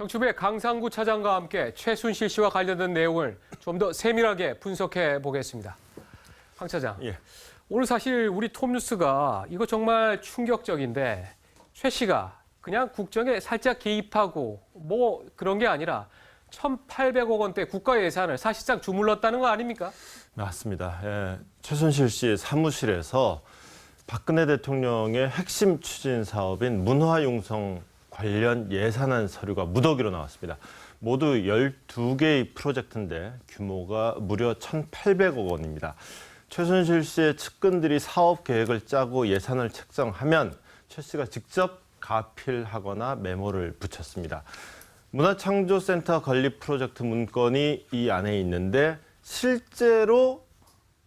정치부의 강상구 차장과 함께 최순실 씨와 관련된 내용을 좀 더 세밀하게 분석해 보겠습니다. 강 차장, 예. 오늘 사실 우리 톱뉴스가 이거 정말 충격적인데 최 씨가 그냥 국정에 살짝 개입하고 뭐 그런 게 아니라 1,800억 원대 국가 예산을 사실상 주물렀다는 거 아닙니까? 맞습니다. 예. 최순실 씨 사무실에서 박근혜 대통령의 핵심 추진 사업인 문화융성 관련 예산안 서류가 무더기로 나왔습니다. 모두 12개의 프로젝트인데 규모가 무려 1,800억 원입니다. 최순실 씨의 측근들이 사업 계획을 짜고 예산을 책정하면 최 씨가 직접 가필하거나 메모를 붙였습니다. 문화창조센터 건립 프로젝트 문건이 이 안에 있는데 실제로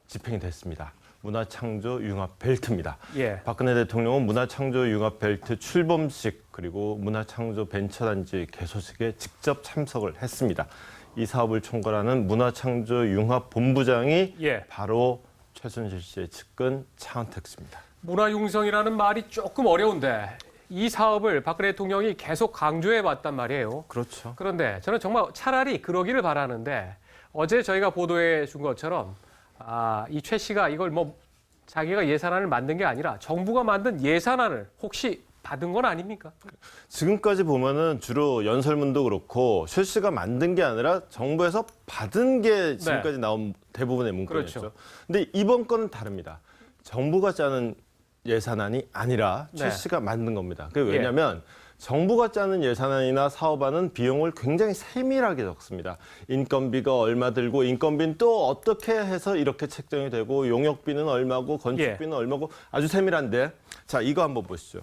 집행이 됐습니다. 문화창조 융합 벨트입니다. 예. 박근혜 대통령은 문화창조 융합 벨트 출범식 그리고 문화창조 벤처단지 개소식에 직접 참석을 했습니다. 이 사업을 총괄하는 문화창조 융합 본부장이 예. 바로 최순실 씨의 측근 차은택 씨입니다. 문화융성이라는 말이 조금 어려운데 이 사업을 박근혜 대통령이 계속 강조해 왔단 말이에요. 그렇죠. 그런데 저는 정말 차라리 그러기를 바라는데 어제 저희가 보도해 준 것처럼 이 최 씨가 이걸 뭐 자기가 예산안을 만든 게 아니라 정부가 만든 예산안을 혹시 받은 건 아닙니까? 지금까지 보면은 주로 연설문도 그렇고 최 씨가 만든 게 아니라 정부에서 받은 게 지금까지 나온 대부분의 문건이었죠. 그렇죠. 근데 이번 건은 다릅니다. 정부가 짜는 예산안이 아니라 최 네. 씨가 만든 겁니다. 그게 왜냐하면 정부가 짜는 예산안이나 사업안은 비용을 굉장히 세밀하게 적습니다. 인건비가 얼마 들고 인건비는 또 어떻게 해서 이렇게 책정이 되고 용역비는 얼마고 건축비는 얼마고 아주 세밀한데 자 이거 한번 보시죠.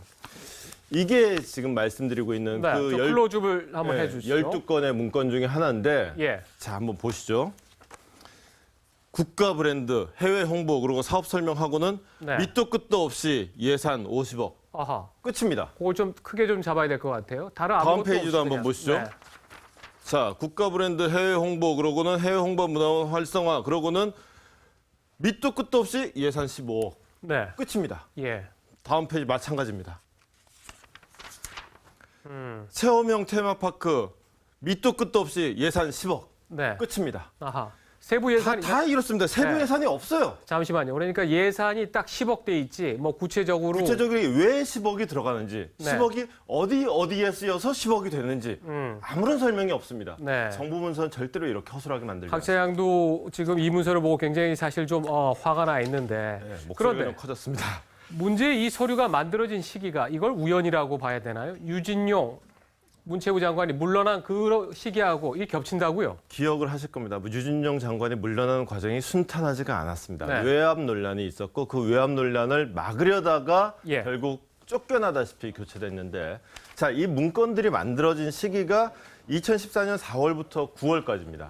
이게 지금 말씀드리고 있는 네, 좀 클로즈업을 한번 해주시죠. 12건의 문건 중에 하나인데 예. 자 한번 보시죠. 국가 브랜드, 해외 홍보 그리고 사업 설명하고는 네. 밑도 끝도 없이 예산 50억 아하. 끝입니다. 그걸 좀 크게 좀 잡아야 될 것 같아요. 다른 다음 아무것도 페이지도 없이 한번 그냥. 보시죠. 네. 자, 국가 브랜드 해외 홍보 그러고는 해외 홍보 문화 활성화 그러고는 밑도 끝도 없이 예산 15억 네. 끝입니다. 예. 다음 페이지 마찬가지입니다. 체험형 테마파크 밑도 끝도 없이 예산 10억 네. 끝입니다. 아하. 세부 예산이 다 이렇습니다. 세부 네. 예산이 없어요. 잠시만요. 그러니까 예산이 딱 10억 돼 있지. 뭐 구체적으로 구체적으로 왜 10억이 들어가는지, 네. 10억이 어디에 쓰여서 10억이 되는지 아무런 설명이 없습니다. 네. 정부 문서는 절대로 이렇게 허술하게 만들지 박 않습니다. 차장도 지금 이 문서를 보고 굉장히 사실 좀 화가 나 있는데 네, 목소리가 그런데 좀 커졌습니다. 문제의 이 서류가 만들어진 시기가 이걸 우연이라고 봐야 되나요? 유진용 문체부 장관이 물러난 그 시기하고 이 겹친다고요? 기억을 하실 겁니다. 유진용 장관이 물러나는 과정이 순탄하지가 않았습니다. 네. 외압 논란이 있었고 그 외압 논란을 막으려다가 예. 결국 쫓겨나다시피 교체됐는데 자, 이 문건들이 만들어진 시기가 2014년 4월부터 9월까지입니다.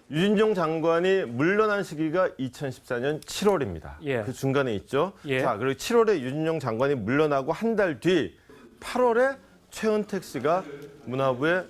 유진용 장관이 물러난 시기가 2014년 7월입니다. 예. 그 중간에 있죠. 예. 자, 그리고 7월에 유진용 장관이 물러나고 한 달 뒤 8월에 최은택 씨가 문화부의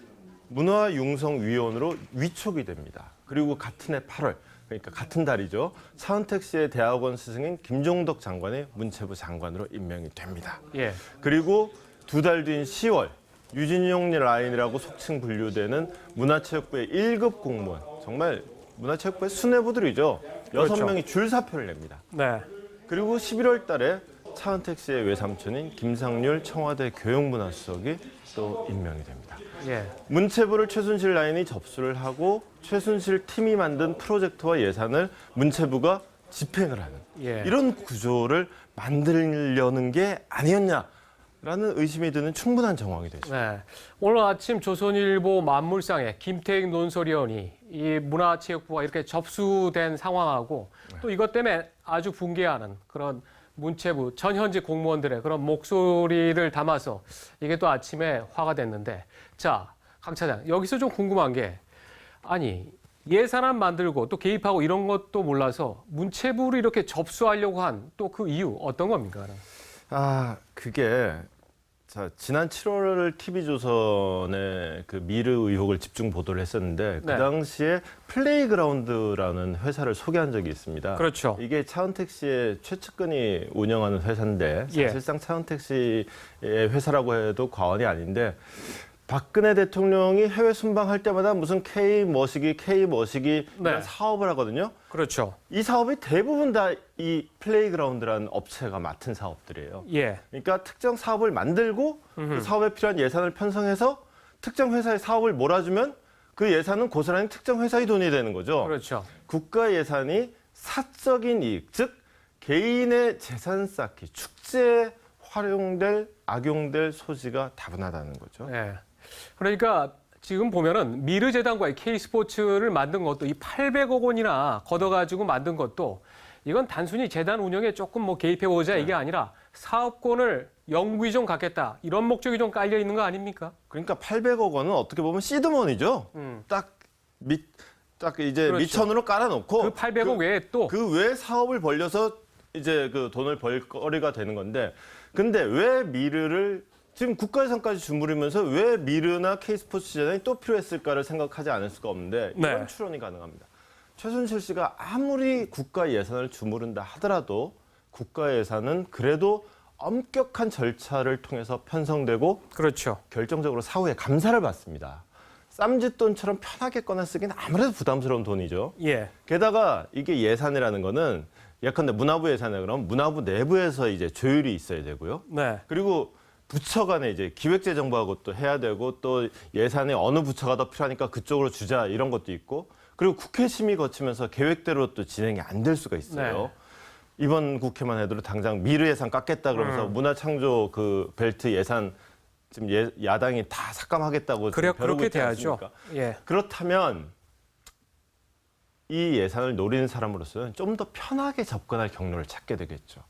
문화융성위원으로 위촉이 됩니다. 그리고 같은 해 8월, 그러니까 같은 달이죠. 차은택 씨의 대학원 스승인 김종덕 장관이 문체부 장관으로 임명이 됩니다. 예. 그리고 두 달 뒤인 10월, 유진용 라인이라고 속칭 분류되는 문화체육부의 1급 공무원, 정말 문화체육부의 수뇌부들이죠. 그렇죠. 6명이 줄사표를 냅니다. 네. 그리고 11월 달에 차은택 씨의 외삼촌인 김상률 청와대 교육문화수석이 또 임명이 됩니다. 예. 문체부를 최순실 라인이 접수를 하고 최순실 팀이 만든 프로젝트와 예산을 문체부가 집행을 하는 예. 이런 구조를 만들려는 게 아니었냐라는 의심이 드는 충분한 정황이 되죠. 네. 오늘 아침 조선일보 만물상에 김태익 논설위원이 이 문화체육부가 이렇게 접수된 상황하고 또 이것 때문에 아주 붕괴하는 그런 문체부 전 현직 공무원들의 그런 목소리를 담아서 이게 또 아침에 화가 됐는데 자, 강 차장 여기서 좀 궁금한 게 아니 예산안 만들고 또 개입하고 이런 것도 몰라서 문체부를 이렇게 접수하려고 한 또 그 이유 어떤 겁니까? 그게 자, 지난 7월 TV조선에 그 미르 의혹을 집중 보도를 했었는데 그 네. 당시에 플레이그라운드라는 회사를 소개한 적이 있습니다. 그렇죠. 이게 차은택 씨의 최측근이 운영하는 회사인데 예. 사실상 차은택 씨의 회사라고 해도 과언이 아닌데 박근혜 대통령이 해외 순방할 때마다 무슨 K 머시기 이런 네. 사업을 하거든요. 그렇죠. 이 사업이 대부분 다 이 플레이그라운드라는 업체가 맡은 사업들이에요. 예. 그러니까 특정 사업을 만들고 그 사업에 필요한 예산을 편성해서 특정 회사의 사업을 몰아주면 그 예산은 고스란히 특정 회사의 돈이 되는 거죠. 그렇죠. 국가 예산이 사적인 이익, 즉 개인의 재산 쌓기, 축제에 악용될 소지가 다분하다는 거죠. 예. 그러니까 지금 보면은 미르재단과의 K스포츠를 만든 것도 이 800억 원이나 걷어가지고 만든 것도 이건 단순히 재단 운영에 조금 뭐 개입해보자 이게 아니라 사업권을 영구히 좀 갖겠다 이런 목적이 좀 깔려 있는 거 아닙니까? 그러니까 800억 원은 어떻게 보면 시드머니죠. 딱 이제 그렇죠. 미천으로 깔아놓고 그 800억 외에 또 그 외 사업을 벌려서 이제 그 돈을 벌 거리가 되는 건데, 근데 왜 미르를 지금 국가 예산까지 주무르면서 왜 미르나 K스포츠 재단이 또 필요했을까를 생각하지 않을 수가 없는데 이런 네. 추론이 가능합니다. 최순실 씨가 아무리 국가 예산을 주무른다 하더라도 국가 예산은 그래도 엄격한 절차를 통해서 편성되고 그렇죠. 결정적으로 사후에 감사를 받습니다. 쌈짓돈처럼 편하게 꺼내 쓰기는 아무래도 부담스러운 돈이죠. 예. 게다가 이게 예산이라는 거는 예컨대 문화부 예산에 그럼 문화부 내부에서 이제 조율이 있어야 되고요. 네. 그리고 부처 간에 이제 기획재정부하고 또 해야 되고 또 예산에 어느 부처가 더 필요하니까 그쪽으로 주자 이런 것도 있고, 그리고 국회 심의 거치면서 계획대로 또 진행이 안 될 수가 있어요. 네. 이번 국회만 해도 당장 미르 예산 깎겠다 그러면서 문화창조 그 벨트 예산 지금 야당이 다 삭감하겠다고 그래 지금 벼르고 그렇게 있지 돼야죠. 않습니까? 예. 그렇다면 이 예산을 노리는 사람으로서는 좀 더 편하게 접근할 경로를 찾게 되겠죠.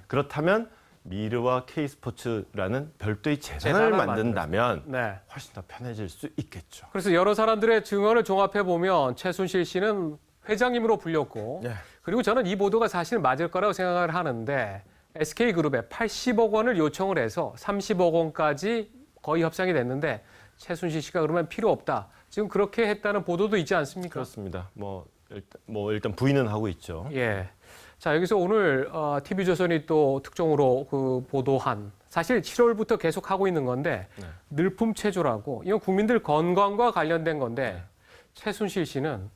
그렇다면 미르와 K스포츠라는 별도의 재단을 만든다면 네. 훨씬 더 편해질 수 있겠죠. 그래서 여러 사람들의 증언을 종합해 보면 최순실 씨는 회장님으로 불렸고 네. 그리고 저는 이 보도가 사실 맞을 거라고 생각을 하는데 SK그룹에 80억 원을 요청을 해서 30억 원까지 거의 협상이 됐는데 최순실 씨가 그러면 필요 없다. 지금 그렇게 했다는 보도도 있지 않습니까? 그렇습니다. 일단 부인은 하고 있죠. 예. 자, 여기서 오늘 TV조선이 또 특종으로 그 보도한 사실 7월부터 계속 하고 있는 건데 네. 늘품체조라고 이건 국민들 건강과 관련된 건데 최순실 씨는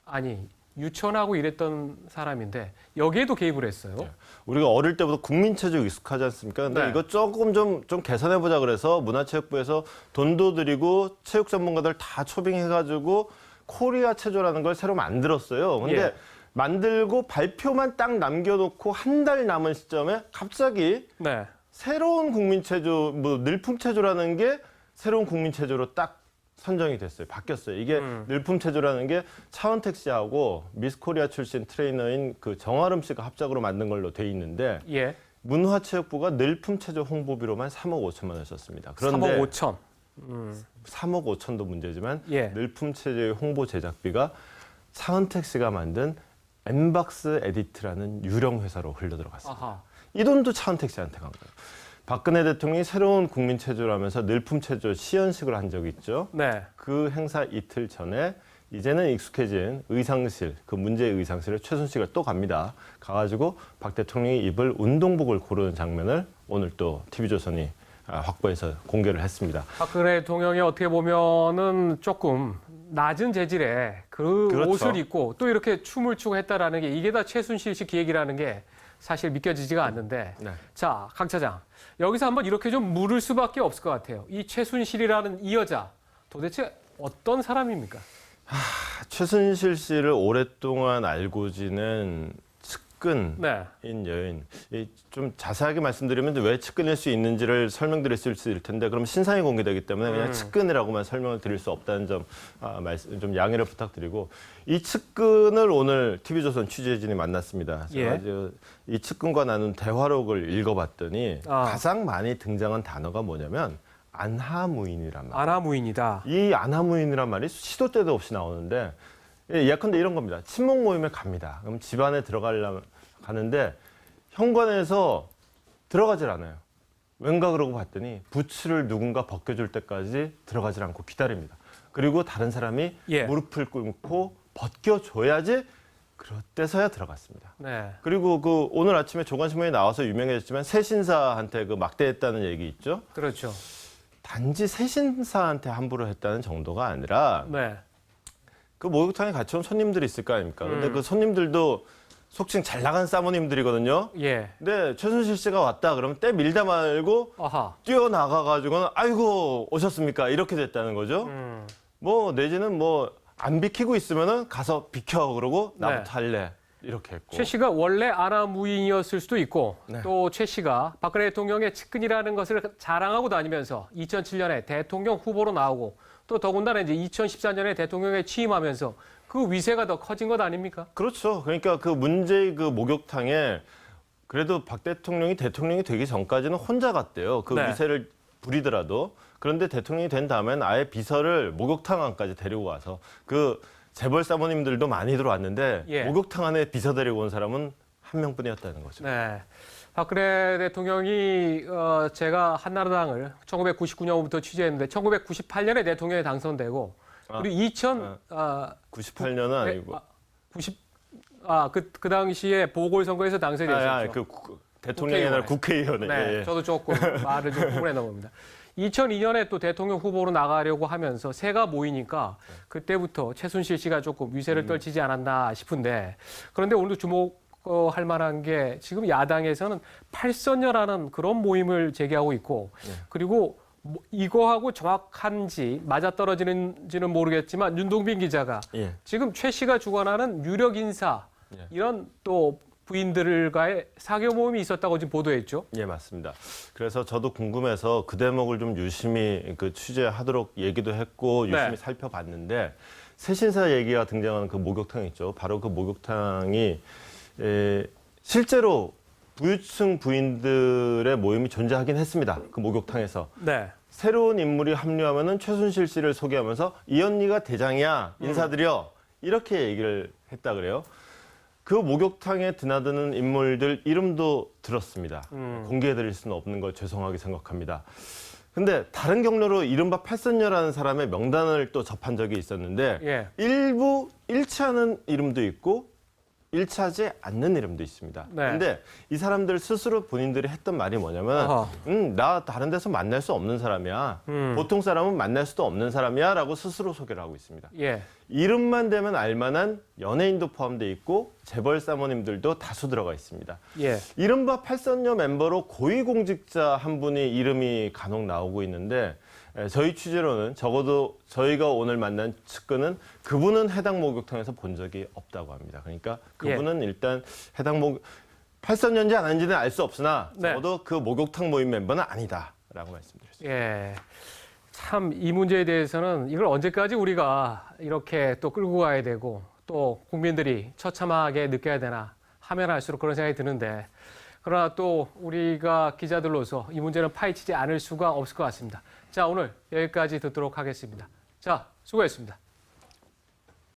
아니 유치원하고 일했던 사람인데 여기에도 개입을 했어요. 네. 우리가 어릴 때부터 국민체조 익숙하지 않습니까? 근데 네. 이거 조금 좀 개선해보자 그래서 문화체육부에서 돈도 들이고 체육 전문가들 다 초빙해가지고 코리아 체조라는 걸 새로 만들었어요. 근데 예. 만들고 발표만 딱 남겨놓고 한 달 남은 시점에 갑자기 네. 새로운 국민체조, 늘품체조라는 게 새로운 국민체조로 딱 선정이 됐어요. 바뀌었어요. 이게 늘품체조라는 게 차은택 씨하고 미스코리아 출신 트레이너인 그 정아름 씨가 합작으로 만든 걸로 돼 있는데 예. 문화체육부가 늘품체조 홍보비로만 3억 5천만 원을 썼습니다. 그런데 3억 5천. 3억 5천도 문제지만 예. 늘품체조의 홍보 제작비가 차은택 씨가 만든 엠박스 에디트라는 유령 회사로 흘러들어갔습니다. 아하. 이 돈도 차은택 씨한테 간 거예요. 박근혜 대통령이 새로운 국민체조라면서 늘품체조 시연식을 한 적이 있죠. 네. 그 행사 이틀 전에 이제는 익숙해진 의상실, 그 문제의 의상실에 최순실이 또 갑니다. 가가지고 박 대통령이 입을 운동복을 고르는 장면을 오늘 또 TV조선이 확보해서 공개를 했습니다. 박근혜 대통령이 어떻게 보면은 조금 낮은 재질의 그 그렇죠. 옷을 입고 또 이렇게 춤을 추고 했다라는 게 이게 다 최순실 씨 기획이라는 게 사실 믿겨지지가 않는데 네. 자, 강 차장. 여기서 한번 이렇게 좀 물을 수밖에 없을 것 같아요. 이 최순실이라는 이 여자 도대체 어떤 사람입니까? 최순실 씨를 오랫동안 알고 지낸 측근인 네. 여인. 좀 자세하게 말씀드리면 왜 측근일 수 있는지를 설명드릴 수 있을 텐데 그럼 신상이 공개되기 때문에 그냥 측근이라고만 설명을 드릴 수 없다는 점 좀 양해를 부탁드리고 이 측근을 오늘 TV조선 취재진이 만났습니다. 제가 이 측근과 나눈 대화록을 읽어봤더니 가장 많이 등장한 단어가 뭐냐면 안하무인이란 말. 아나무인이다. 이 안하무인이란 말이 시도 때도 없이 나오는데 예컨대 이런 겁니다. 친목 모임에 갑니다. 그럼 집안에 가는데 현관에서 들어가질 않아요. 왠가 그러고 봤더니 부츠를 누군가 벗겨줄 때까지 들어가질 않고 기다립니다. 그리고 다른 사람이 무릎을 꿇고 벗겨줘야지 그때서야 들어갔습니다. 네. 그리고 그 오늘 아침에 조간신문에 나와서 유명해졌지만 새 신사한테 그 막대했다는 얘기 있죠. 그렇죠. 단지 세신사한테 함부로 했다는 정도가 아니라 네. 그 목욕탕에 같이 온 손님들이 있을 거 아닙니까? 근데 그 손님들도 속칭 잘 나간 사모님들이거든요. 예. 근데 최순실 씨가 왔다 그러면 때 밀다 말고 아하. 뛰어나가가지고는 아이고 오셨습니까? 이렇게 됐다는 거죠. 뭐 내지는 뭐 안 비키고 있으면은 가서 비켜 그러고 나부터 네. 할래 이렇게 했고. 최 씨가 원래 아나무인이었을 수도 있고 네. 또 최 씨가 박근혜 대통령의 측근이라는 것을 자랑하고 다니면서 2007년에 대통령 후보로 나오고 또 더군다나 이제 2014년에 대통령에 취임하면서 그 위세가 더 커진 것 아닙니까? 그렇죠. 그러니까 그 문제의 그 목욕탕에 그래도 박 대통령이 되기 전까지는 혼자 갔대요. 그 네. 위세를 부리더라도. 그런데 대통령이 된 다음엔 아예 비서를 목욕탕 안까지 데리고 와서 그 재벌 사모님들도 많이 들어왔는데 예. 목욕탕 안에 비서 데리고 온 사람은 한 명뿐이었다는 거죠. 네. 박근혜 대통령이 제가 한나라당을 1999년부터 취재했는데 1998년에 대통령에 당선되고 그리고 98년은 아니고. 90 당시에 보궐선거에서 당선이 됐었죠. 대통령이 아니라 국회의원에. 네, 예. 저도 조금 말을 좀 구분해 봅니다. 2002년에 또 대통령 후보로 나가려고 하면서 새가 모이니까 그때부터 최순실 씨가 조금 위세를 떨치지 않았나 싶은데 그런데 오늘도 주목할 만한 게 지금 야당에서는 팔선녀라는 그런 모임을 제기하고 있고 그리고 이거하고 정확한지 맞아떨어지는지는 모르겠지만 윤동빈 기자가 예. 지금 최 씨가 주관하는 유력 인사 예. 이런 또 부인들과의 사교 모임이 있었다고 지금 보도했죠. 예, 맞습니다. 그래서 저도 궁금해서 그 대목을 좀 유심히 그 취재하도록 얘기도 했고 유심히 네. 살펴봤는데 세신사 얘기가 등장하는 그 목욕탕 있죠. 바로 그 목욕탕이 실제로 부유층 부인들의 모임이 존재하긴 했습니다. 그 목욕탕에서. 네. 새로운 인물이 합류하면은 최순실 씨를 소개하면서 이 언니가 대장이야 인사드려 이렇게 얘기를 했다 그래요. 그 목욕탕에 드나드는 인물들 이름도 들었습니다. 공개해드릴 수는 없는 걸 죄송하게 생각합니다. 근데 다른 경로로 이른바 팔선녀라는 사람의 명단을 또 접한 적이 있었는데 예. 일부 일치하는 이름도 있고 일치하지 않는 이름도 있습니다. 네. 근데 이 사람들 스스로 본인들이 했던 말이 뭐냐면 어허. 나 다른 데서 만날 수 없는 사람이야. 보통 사람은 만날 수도 없는 사람이야 라고 스스로 소개를 하고 있습니다. 예. 이름만 되면 알만한 연예인도 포함되어 있고 재벌 사모님들도 다수 들어가 있습니다. 예. 이른바 팔선녀 멤버로 고위공직자 한 분이 이름이 간혹 나오고 있는데 저희 취재로는 적어도 저희가 오늘 만난 측근은 그분은 해당 목욕탕에서 본 적이 없다고 합니다. 그러니까 그분은 일단 해당 팔선녀인지 아닌지는 알 수 없으나 네. 적어도 그 목욕탕 모임 멤버는 아니다라고 말씀드렸습니다. 예. 참 이 문제에 대해서는 이걸 언제까지 우리가 이렇게 또 끌고 가야 되고 또 국민들이 처참하게 느껴야 되나 하면 할수록 그런 생각이 드는데 그러나 또 우리가 기자들로서 이 문제는 파헤치지 않을 수가 없을 것 같습니다. 자, 오늘 여기까지 듣도록 하겠습니다. 자, 수고했습니다.